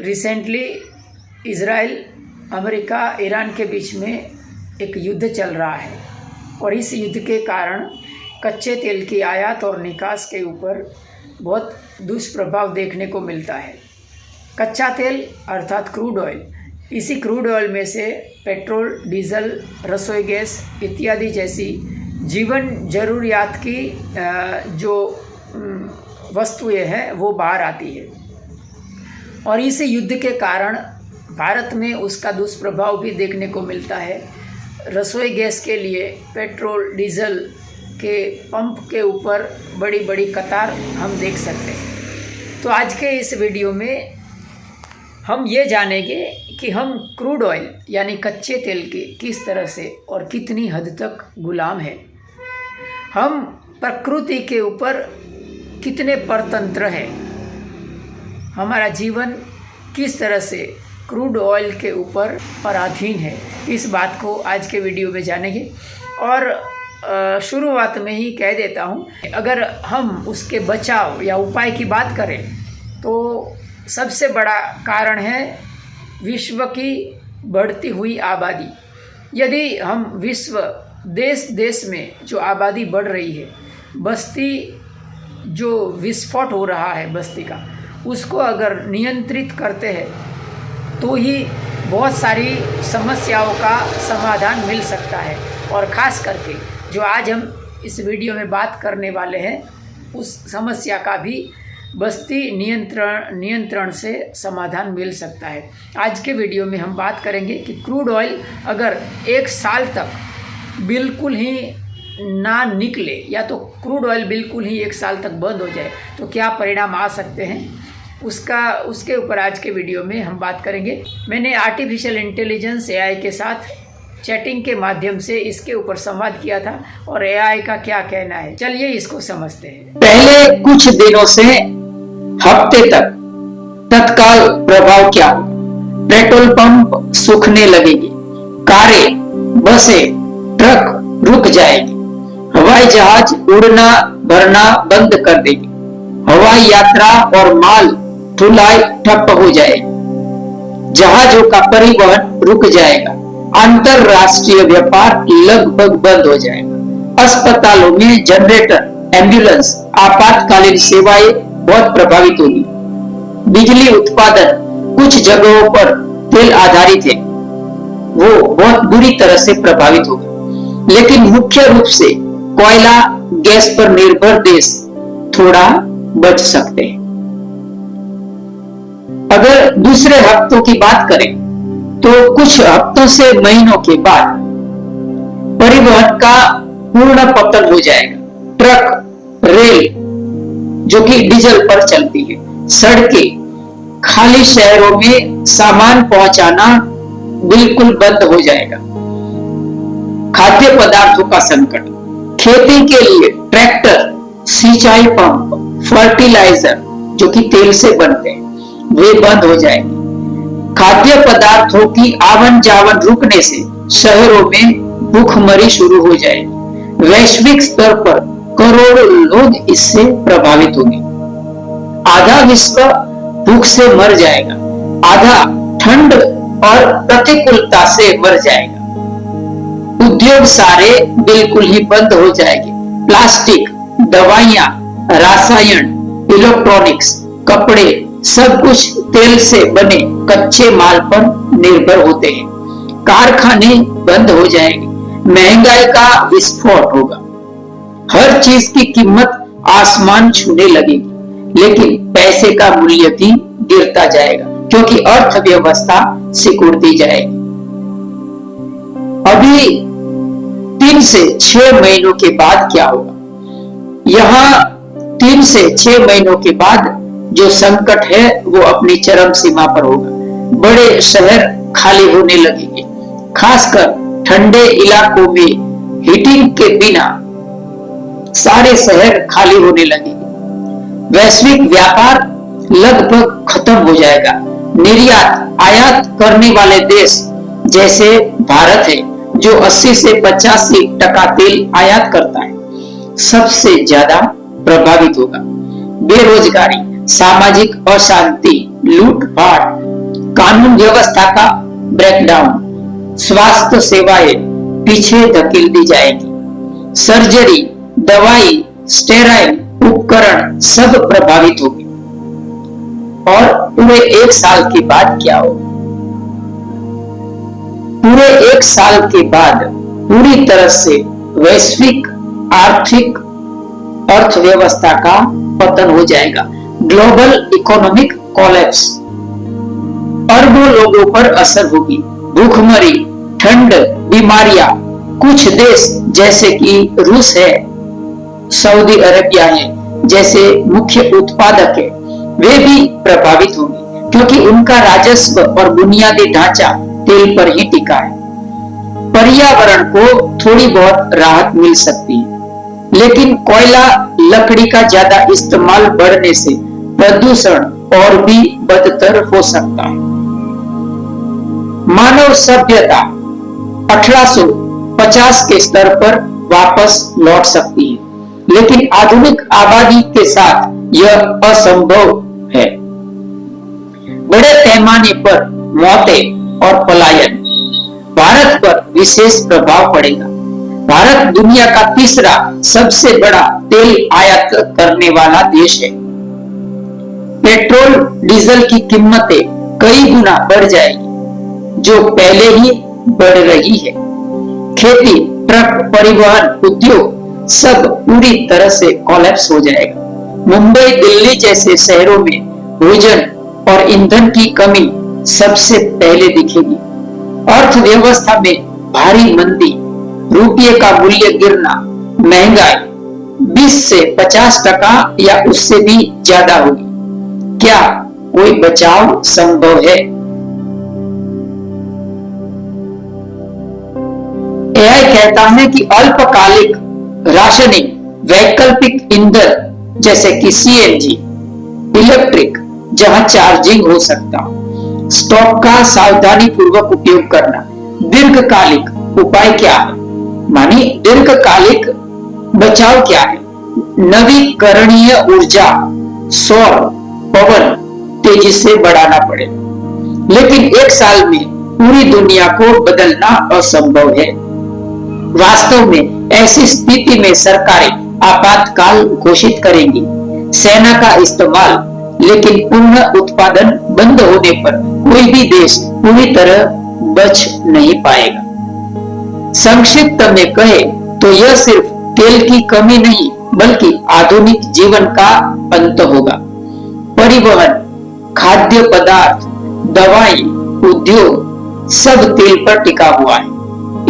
Recently Israel, America, Iran के बीच में एक युद्ध चल रहा है और इस युद्ध के कारण कच्चे तेल की आयात और निकास के ऊपर बहुत दुष्प्रभाव देखने को मिलता है। कच्चा तेल अर्थात क्रूड ऑयल, इसी क्रूड ऑयल में से पेट्रोल, डीजल, रसोई गैस इत्यादि जैसी जीवन ज़रूरियात की जो वस्तुएं हैं वो बाहर आती है और इस युद्ध के कारण भारत में उसका दुष्प्रभाव भी देखने को मिलता है। रसोई गैस के लिए पेट्रोल, डीजल के पंप के ऊपर बड़ी बड़ी कतार हम देख सकते हैं। तो आज के इस वीडियो में हम ये जानेंगे कि हम क्रूड ऑयल यानी कच्चे तेल के किस तरह से और कितनी हद तक गुलाम हैं। हम प्रकृति के ऊपर कितने परतंत्र हैं। हमारा जीवन किस तरह से क्रूड ऑयल के ऊपर पराधीन है, इस बात को आज के वीडियो में जानेंगे। और शुरुआत में ही कह देता हूँ, अगर हम उसके बचाव या उपाय की बात करें तो सबसे बड़ा कारण है विश्व की बढ़ती हुई आबादी। यदि हम विश्व देश देश में जो आबादी बढ़ रही है, बस्ती जो विस्फोट हो रहा है बस्ती का, उसको अगर नियंत्रित करते हैं तो ही बहुत सारी समस्याओं का समाधान मिल सकता है। और ख़ास करके जो आज हम इस वीडियो में बात करने वाले हैं, उस समस्या का भी बस्ती नियंत्रण से समाधान मिल सकता है। आज के वीडियो में हम बात करेंगे कि क्रूड ऑयल अगर 1 साल तक बिल्कुल ही ना निकले या तो क्रूड ऑयल बिल्कुल ही 1 साल तक बंद हो जाए तो क्या परिणाम आ सकते हैं, उसके ऊपर आज के वीडियो में हम बात करेंगे। मैंने आर्टिफिशियल इंटेलिजेंस AI के साथ चैटिंग के माध्यम से इसके ऊपर संवाद किया था और AI का क्या कहना है, चलिए इसको समझते हैं। पहले कुछ दिनों से हफ्ते तक तत्काल प्रभाव क्या होगा? पेट्रोल पंप सूखने लगेंगे, कारें, बसें, ट्रक रुक जाएंगे, हवाई जहाज उड़ना भरना बंद कर देंगे, हवाई यात्रा और माल ढुलाई ठप हो जाएगी, जहाजों का परिवहन रुक जाएगा, अंतरराष्ट्रीय व्यापार लगभग बंद हो जाएगा, अस्पतालों में जनरेटर, एम्बुलेंस, आपातकालीन सेवाएं बहुत प्रभावित होगी, बिजली उत्पादन कुछ जगहों पर तेल आधारित है वो बहुत बुरी तरह से प्रभावित होगा। लेकिन मुख्य रूप से कोयला, गैस पर निर्भर देश थोड़ा बच सकते हैं। अगर दूसरे हफ्तों की बात करें तो कुछ हफ्तों से महीनों के बाद परिवहन का पूर्ण पतन हो जाएगा। ट्रक, रेल जो कि डीजल पर चलती है, सड़कें, खाली शहरों में सामान पहुंचाना बिल्कुल बंद हो जाएगा। खाद्य पदार्थों का संकट, खेती के लिए ट्रैक्टर, सिंचाई पंप, फर्टिलाइजर जो कि तेल से बनते हैं वे बंद हो जाएंगे। खाद्य पदार्थों की आवन जावन रुकने से शहरों में भूखमरी शुरू हो जाएगी। वैश्विक स्तर पर करोड़ों लोग इससे प्रभावित होंगे। आधा विश्व भूख से मर जाएगा, आधा ठंड और प्रतिकूलता से मर जाएगा। उद्योग सारे बिल्कुल ही बंद हो जाएंगे। प्लास्टिक, दवाइयां, रसायन, इलेक्ट्रॉनिक्स, कपड़े सब कुछ तेल से बने कच्चे माल पर निर्भर होते हैं। कारखाने बंद हो जाएंगे, महंगाई का विस्फोट होगा, हर चीज की कीमत आसमान छूने लगेगी, लेकिन पैसे का मूल्य भी गिरता जाएगा क्योंकि अर्थव्यवस्था सिकुड़ती जाएगी। अभी 3 से 6 महीनों के बाद क्या होगा? यहाँ 3 से 6 महीनों के बाद जो संकट है वो अपनी चरम सीमा पर होगा। बड़े शहर खाली होने लगेंगे, खासकर ठंडे इलाकों में हीटिंग के बिना सारे शहर खाली होने लगेंगे। वैश्विक व्यापार लगभग खत्म हो जाएगा। निर्यात आयात करने वाले देश जैसे भारत है जो 80 से 85% तेल आयात करता है, सबसे ज्यादा प्रभावित होगा। बेरोजगारी, सामाजिक अशांति, लूटपाट कानून व्यवस्था का ब्रेकडाउन, स्वास्थ्य सेवाएं पीछे धकेल दी जाएगी, सर्जरी, दवाई, स्टेराइल उपकरण सब प्रभावित होंगे। और पूरे एक साल के बाद क्या होगा? पूरे एक साल के बाद पूरी तरह से वैश्विक आर्थिक अर्थव्यवस्था का पतन हो जाएगा, ग्लोबल इकोनॉमिक कोलैप्स। अरबों लोगों पर असर होगी, भूखमरी, ठंड, बीमारियां। कुछ देश जैसे कि रूस है, सऊदी अरेबिया है जैसे मुख्य उत्पादक है, वे भी प्रभावित होंगे क्योंकि उनका राजस्व और बुनियादी ढांचा तेल पर ही टिका है। पर्यावरण को थोड़ी बहुत राहत मिल सकती है, लेकिन कोयला लकड़ी का ज्यादा इस्तेमाल बढ़ने से प्रदूषण और भी बदतर हो सकता है। मानव सभ्यता 1850 के स्तर पर वापस लौट सकती है, लेकिन आधुनिक आबादी के साथ यह असंभव है। बड़े पैमाने पर मौतें और पलायन, भारत पर विशेष प्रभाव पड़ेगा। भारत दुनिया का तीसरा सबसे बड़ा तेल आयात करने वाला देश है। पेट्रोल डीजल की कीमतें कई गुना बढ़ जाएगी, जो पहले ही बढ़ रही है। खेती, ट्रक, परिवहन उद्योग सब पूरी तरह से कोलैप्स हो जाएगा। मुंबई, दिल्ली जैसे शहरों में भोजन और ईंधन की कमी सबसे पहले दिखेगी। अर्थव्यवस्था में भारी मंदी, रुपये का मूल्य गिरना, महंगाई 20 से 50% या उससे भी ज्यादा होगी। क्या कोई बचाव संभव है? एआई कहता है कि अल्पकालिक राशनिंग, वैकल्पिक ईंधन जैसे कि सीएनजी, इलेक्ट्रिक जहां चार्जिंग हो सकता, स्टॉक का सावधानी पूर्वक उपयोग करना। दीर्घकालिक उपाय क्या है? मानी दीर्घकालिक बचाव क्या है? नवीकरणीय ऊर्जा, सौर, पवन तेजी से बढ़ाना पड़ेगा, लेकिन एक साल में पूरी दुनिया को बदलना असंभव है। वास्तव में ऐसी स्थिति में सरकारें आपातकाल घोषित करेंगी, सेना का इस्तेमाल, लेकिन पूर्ण उत्पादन बंद होने पर कोई भी देश पूरी तरह बच नहीं पाएगा। संक्षिप्त में कहे तो यह सिर्फ तेल की कमी नहीं बल्कि आधुनिक जीवन का अंत होगा। परिवहन, खाद्य पदार्थ, दवाई, उद्योग सब तेल पर टिका हुआ है।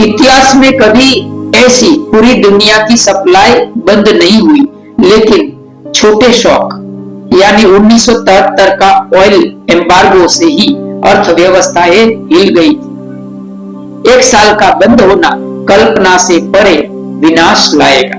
इतिहास में कभी ऐसी पूरी दुनिया की सप्लाई बंद नहीं हुई, लेकिन छोटे शॉक यानी 1973 का ऑयल एम्बार्गो से ही अर्थव्यवस्थाएं हिल गई। एक साल का बंद होना कल्पना से परे विनाश लाएगा।